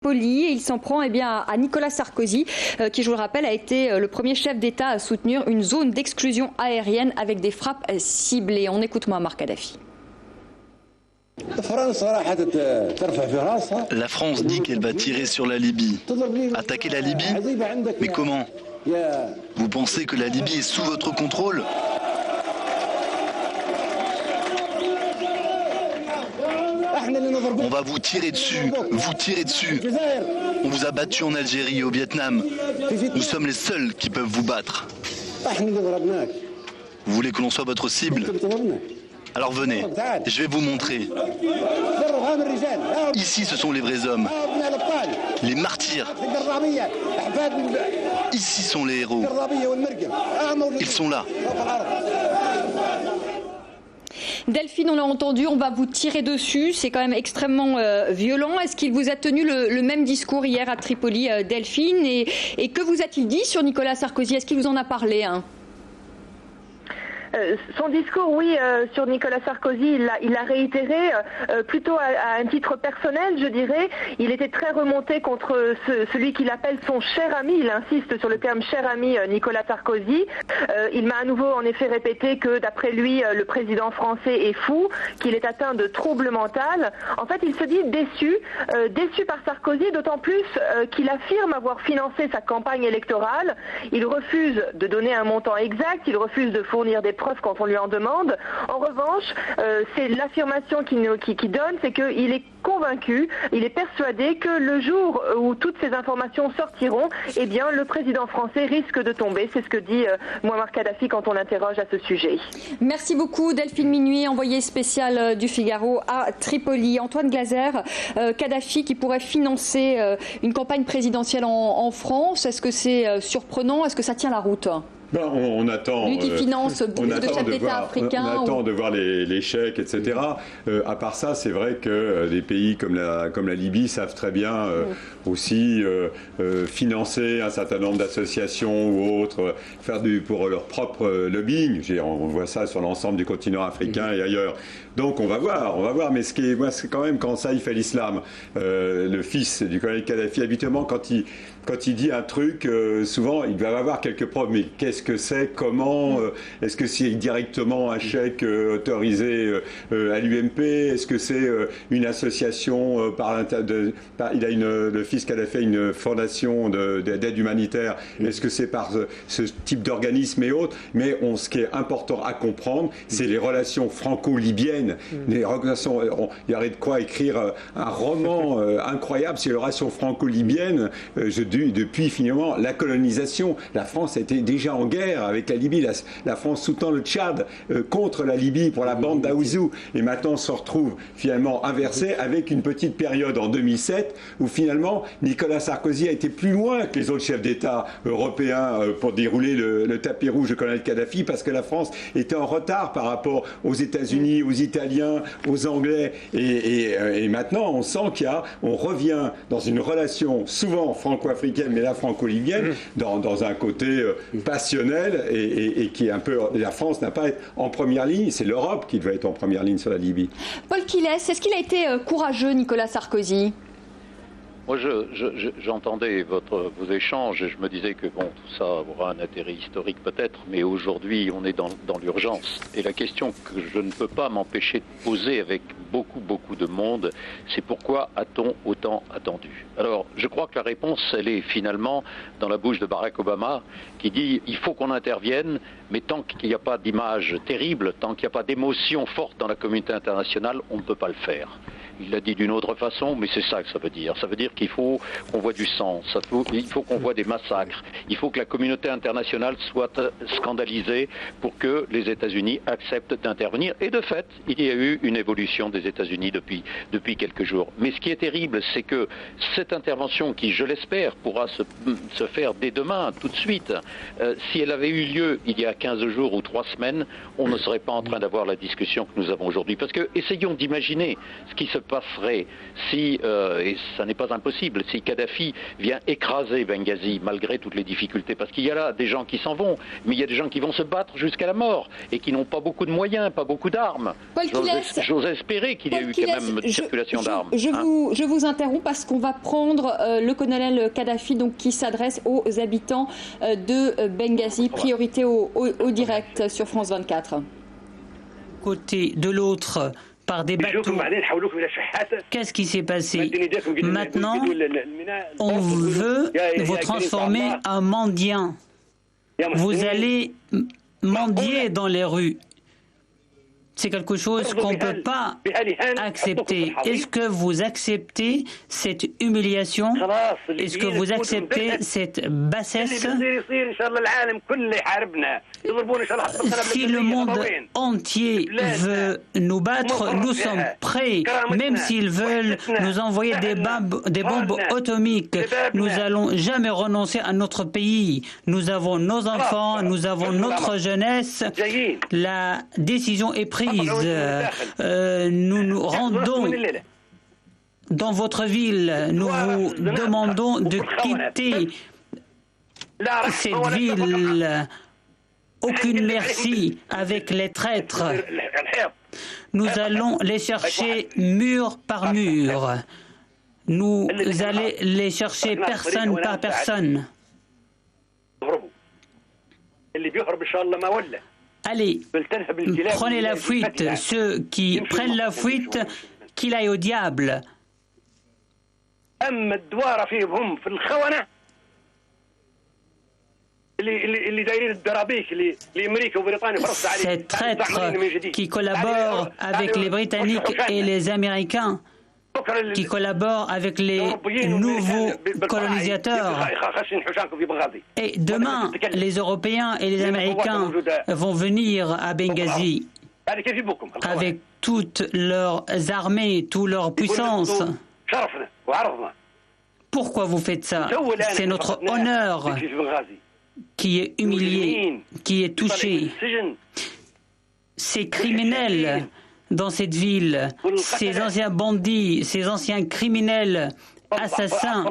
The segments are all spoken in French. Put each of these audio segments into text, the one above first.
Tripoli, et il s'en prend à Nicolas Sarkozy, qui, je vous le rappelle, a été le premier chef d'État à soutenir une zone d'exclusion aérienne avec des frappes ciblées. On écoute Mouammar Kadhafi. La France dit qu'elle va tirer sur la Libye. Attaquer la Libye? Mais comment? Vous pensez que la Libye est sous votre contrôle? On va vous tirer dessus, On vous a battu en Algérie et au Vietnam. Nous sommes les seuls qui peuvent vous battre. Vous voulez que l'on soit votre cible? Alors venez, je vais vous montrer. Ici, ce sont les vrais hommes, les martyrs. Ici sont les héros. Ils sont là. Delphine, on l'a entendu, on va vous tirer dessus. C'est quand même extrêmement violent. Est-ce qu'il vous a tenu le même discours hier à Tripoli, Delphine? Et que vous a-t-il dit sur Nicolas Sarkozy? Est-ce qu'il vous en a parlé, Son discours, oui, sur Nicolas Sarkozy, il l'a réitéré plutôt à un titre personnel, je dirais. Il était très remonté contre celui qu'il appelle son cher ami. Il insiste sur le terme cher ami Nicolas Sarkozy. Il m'a à nouveau en effet répété que d'après lui, le président français est fou, qu'il est atteint de trouble mental. En fait, il se dit déçu par Sarkozy, d'autant plus qu'il affirme avoir financé sa campagne électorale. Il refuse de donner un montant exact, il refuse de fournir des preuves quand on lui en demande. En revanche, c'est l'affirmation qu'il donne, c'est qu'il est convaincu, il est persuadé que le jour où toutes ces informations sortiront, eh bien, le président français risque de tomber. C'est ce que dit Mouammar Kadhafi quand on l'interroge à ce sujet. Merci beaucoup Delphine Minuit, envoyée spéciale du Figaro à Tripoli. Antoine Glaser, Kadhafi qui pourrait financer une campagne présidentielle en France, est-ce que c'est surprenant? Est-ce que ça tient la route? On attend. Lui qui finance beaucoup de chefs d'État africains. On attend de voir les chèques, etc. À part ça, c'est vrai que des pays comme la Libye savent très bien aussi financer un certain nombre d'associations ou autres, faire pour leur propre lobbying. On voit ça sur l'ensemble du continent africain et ailleurs. Donc on va voir. Mais c'est quand même quand Saïf el-Islam, le fils du colonel Kadhafi, habituellement quand il dit un truc, souvent il va avoir quelques preuves. Mais qu'est-ce que c'est? Comment? Est-ce que c'est directement un chèque autorisé à l'UMP? Est-ce que c'est une association le fils Kadhafi a une fondation d'aide humanitaire? Est-ce que c'est par ce type d'organisme et autres? Mais ce qui est important à comprendre, c'est les relations franco-libyennes. Les relations, il y aurait de quoi écrire un roman incroyable sur les relations franco-libyennes. Depuis finalement la colonisation, la France était déjà en guerre avec la Libye. La France soutient le Tchad contre la Libye pour la bande d'Aouzou. Et maintenant on se retrouve finalement inversé avec une petite période en 2007 où finalement Nicolas Sarkozy a été plus loin que les autres chefs d'État européens pour dérouler le tapis rouge de colonel Kadhafi, parce que la France était en retard par rapport aux États-Unis, aux Italiens, aux Anglais. Et maintenant on sent on revient dans une relation souvent franco-africaine, mais la franco-libyenne, dans un côté passionnel et qui est un peu... La France n'a pas à être en première ligne, c'est l'Europe qui devait être en première ligne sur la Libye. Paul Quillès, est-ce qu'il a été courageux, Nicolas Sarkozy? Moi, j'entendais vos échanges et je me disais que bon, tout ça aura un intérêt historique peut-être, mais aujourd'hui, on est dans l'urgence. Et la question que je ne peux pas m'empêcher de poser avec beaucoup de monde, c'est pourquoi a-t-on autant attendu? Alors, je crois que la réponse, elle est finalement dans la bouche de Barack Obama, qui dit il faut qu'on intervienne, mais tant qu'il n'y a pas d'image terrible, tant qu'il n'y a pas d'émotion forte dans la communauté internationale, on ne peut pas le faire. Il l'a dit d'une autre façon, mais c'est ça que ça veut dire. Ça veut dire qu'il faut qu'on voit du sang, il faut qu'on voit des massacres, il faut que la communauté internationale soit scandalisée pour que les États-Unis acceptent d'intervenir. Et de fait, il y a eu une évolution des États-Unis depuis quelques jours. Mais ce qui est terrible, c'est que cette intervention, qui, je l'espère, pourra se faire dès demain, tout de suite, si elle avait eu lieu il y a 15 jours ou 3 semaines, on ne serait pas en train d'avoir la discussion que nous avons aujourd'hui. Parce que essayons d'imaginer ce qui se passerait si, et ça n'est pas impossible, si Kadhafi vient écraser Benghazi malgré toutes les difficultés? Parce qu'il y a là des gens qui s'en vont, mais il y a des gens qui vont se battre jusqu'à la mort et qui n'ont pas beaucoup de moyens, pas beaucoup d'armes. J'ose espérer qu'il y ait eu quand même une circulation d'armes. Je vous interromps parce qu'on va prendre le colonel Kadhafi donc, qui s'adresse aux habitants de Benghazi. Priorité au direct sur France 24. Côté de l'autre, par des bateaux. Qu'est-ce qui s'est passé? Maintenant, on veut vous transformer en mendiant. Vous allez mendier dans les rues. C'est quelque chose qu'on ne peut pas accepter. Est-ce que vous acceptez cette humiliation? Est-ce que vous acceptez cette bassesse? Si le monde entier veut nous battre, nous sommes prêts. Même s'ils veulent nous envoyer des bombes atomiques, nous n'allons jamais renoncer à notre pays. Nous avons nos enfants, nous avons notre jeunesse. La décision est prise. Nous nous rendons dans votre ville. Nous vous demandons de quitter cette ville. Aucune merci avec les traîtres. Nous allons les chercher mur par mur. Nous allons les chercher personne par personne. Allez, prenez la fuite. Ceux qui prennent la fuite, qu'il aille au diable. Ces traîtres qui collaborent avec les Britanniques et les Américains, qui collaborent avec les nouveaux colonisateurs. Et demain, les Européens et les Américains vont venir à Benghazi avec toutes leurs armées, toute leur puissance. Pourquoi vous faites ça? C'est notre honneur qui est humilié, qui est touché. Ces criminels dans cette ville, ces anciens bandits, ces anciens criminels, assassins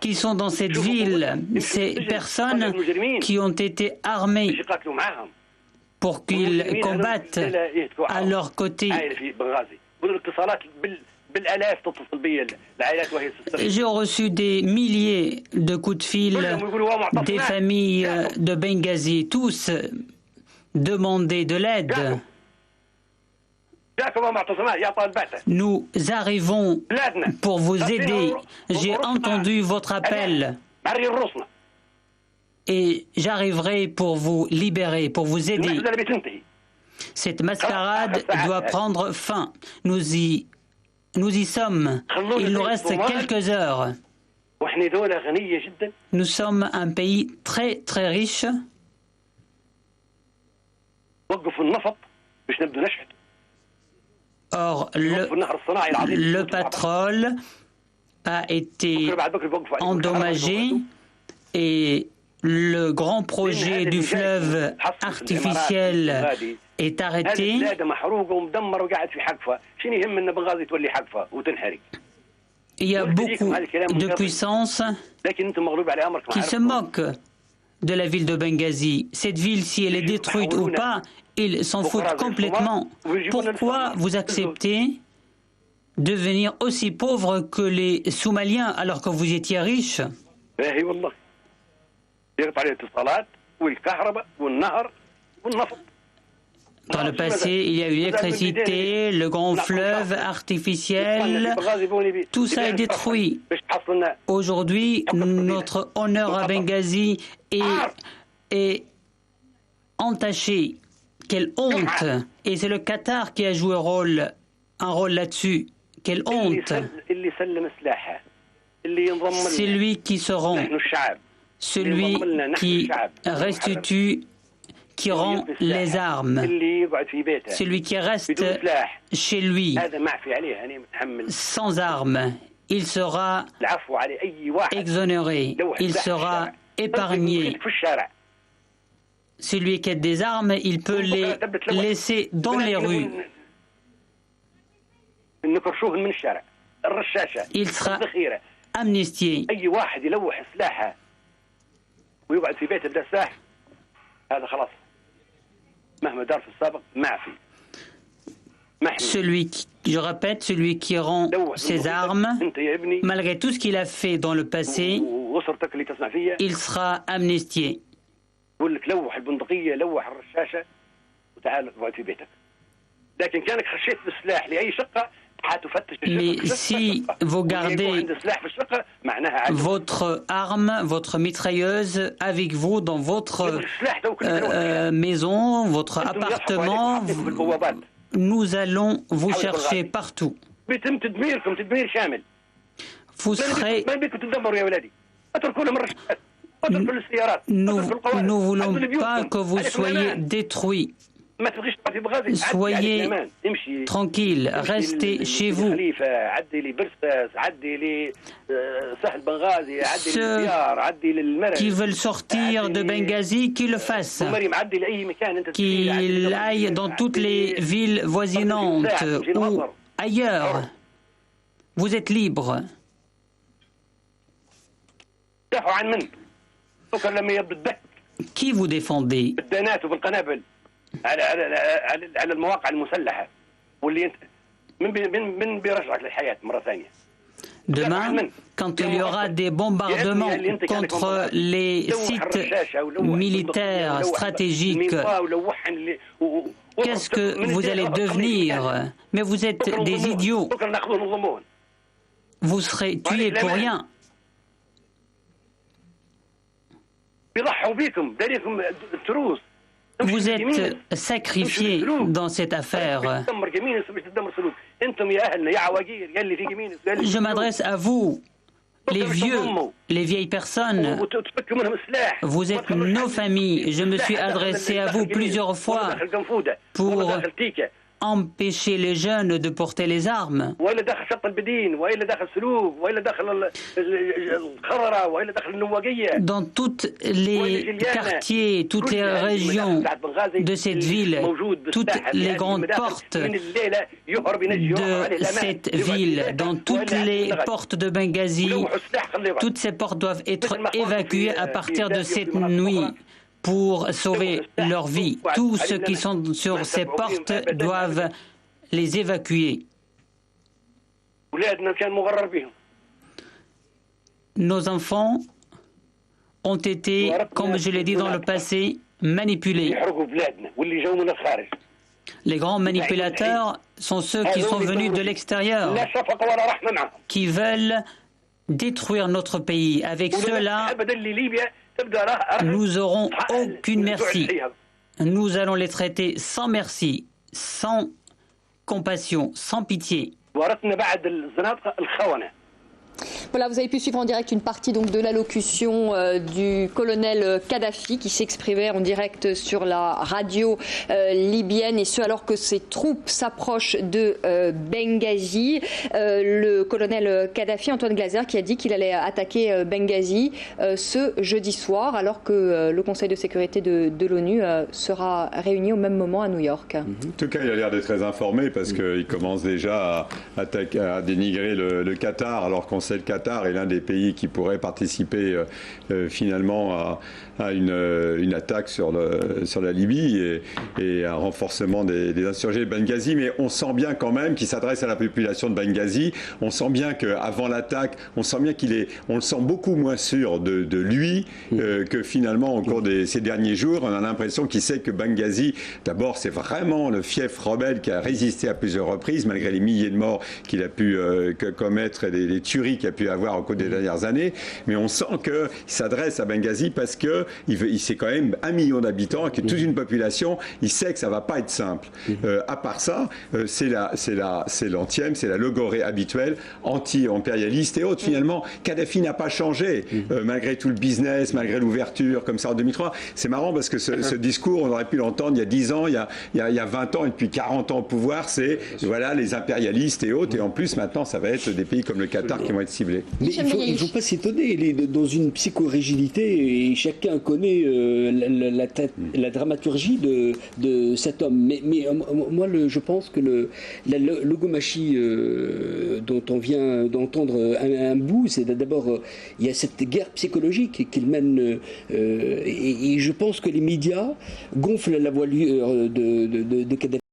qui sont dans cette ville, ces personnes qui ont été armées pour qu'ils combattent à leur côté. J'ai reçu des milliers de coups de fil des familles de Benghazi, tous demandaient de l'aide. Nous arrivons pour vous aider. J'ai entendu votre appel et j'arriverai pour vous libérer, pour vous aider. Cette mascarade doit prendre fin. Nous y sommes. Il nous reste quelques heures. Nous sommes un pays très très riche. Or, le pétrole a été endommagé et le grand projet du fleuve artificiel est arrêté. Il y a beaucoup de puissances qui se moquent de la ville de Benghazi. Cette ville, si elle est détruite ou pas, ils s'en foutent complètement. Pourquoi vous acceptez de devenir aussi pauvre que les Somaliens alors que vous étiez riches? Dans le passé, il y a eu l'électricité, le grand fleuve artificiel, tout ça est détruit. Aujourd'hui, notre honneur à Benghazi est entaché. Quelle honte! Et c'est le Qatar qui a joué un rôle là-dessus. Quelle honte! C'est lui qui se rend, celui qui restitue, qui rend les armes, celui qui reste chez lui sans armes, il sera exonéré, il sera épargné. Celui qui a des armes, il peut les laisser dans les rues. Il sera amnistié. Je répète, celui qui rend ses armes, malgré tout ce qu'il a fait dans le passé, il sera amnistié. Mais si vous gardez votre arme, votre mitrailleuse avec vous dans votre maison, votre appartement, nous allons vous chercher partout. Vous serez... Nous ne voulons pas que vous soyez détruits. Soyez tranquilles, restez chez vous. Ceux qui veulent sortir de Benghazi, qu'ils le fassent. Qu'ils aillent dans toutes les villes voisinantes ou ailleurs. Vous êtes libres. Qui vous défendez? Demain, quand il y aura des bombardements contre les sites militaires stratégiques, qu'est-ce que vous allez devenir? Mais vous êtes des idiots. Vous serez tués pour rien. Vous êtes sacrifiés dans cette affaire. Je m'adresse à vous, les vieux, les vieilles personnes. Vous êtes nos familles. Je me suis adressé à vous plusieurs fois pour empêcher les jeunes de porter les armes. Dans tous les quartiers, toutes les régions de cette ville, toutes les grandes portes de cette ville, dans toutes les portes de Benghazi, toutes ces portes doivent être évacuées à partir de cette nuit pour sauver leur vie. Tous ceux qui sont sur ces portes doivent les évacuer. Nos enfants ont été, comme je l'ai dit dans le passé, manipulés. Les grands manipulateurs sont ceux qui sont venus de l'extérieur, qui veulent détruire notre pays. Avec ceux-là, nous n'aurons aucune merci. Nous allons les traiter sans merci, sans compassion, sans pitié. Voilà, vous avez pu suivre en direct une partie donc de l'allocution du colonel Kadhafi qui s'exprimait en direct sur la radio libyenne, et ce alors que ses troupes s'approchent de Benghazi. Le colonel Kadhafi, Antoine Glaser, qui a dit qu'il allait attaquer Benghazi ce jeudi soir, alors que le Conseil de sécurité de l'ONU sera réuni au même moment à New York. En tout cas, il a l'air d'être très informé parce qu'il commence déjà à dénigrer le Qatar, alors qu'on sait le Qatar est l'un des pays qui pourrait participer finalement à une attaque sur la Libye et un renforcement des insurgés de Benghazi. Mais on sent bien quand même qu'il s'adresse à la population de Benghazi. On sent bien qu'avant l'attaque, on sent bien on le sent beaucoup moins sûr de lui que finalement au cours de ces derniers jours. On a l'impression qu'il sait que Benghazi, d'abord, c'est vraiment le fief rebelle qui a résisté à plusieurs reprises malgré les milliers de morts qu'il a pu commettre et les tueries qu'il a pu avoir au cours des dernières années. Mais on sent qu'il s'adresse à Benghazi parce que il sait quand même 1 million d'habitants, qui est toute une population. Il sait que ça va pas être simple. À part ça, c'est l'antième, c'est la logorée habituelle, anti-impérialiste et autres. Finalement, Kadhafi n'a pas changé, malgré tout le business, malgré l'ouverture, comme ça en 2003. C'est marrant parce que ce discours, on aurait pu l'entendre il y a 10 ans, il y a 20 ans et depuis 40 ans au pouvoir, c'est voilà les impérialistes et autres. Et en plus, maintenant, ça va être des pays comme le Qatar qui vont être ciblés. Mais il ne faut pas s'étonner, il est dans une psychorigidité et chacun connaît la dramaturgie de cet homme. Mais moi, je pense que la logomachie dont on vient d'entendre un bout, c'est d'abord, il y a cette guerre psychologique qu'il mène, et je pense que les médias gonflent la voilure de Kadhafi.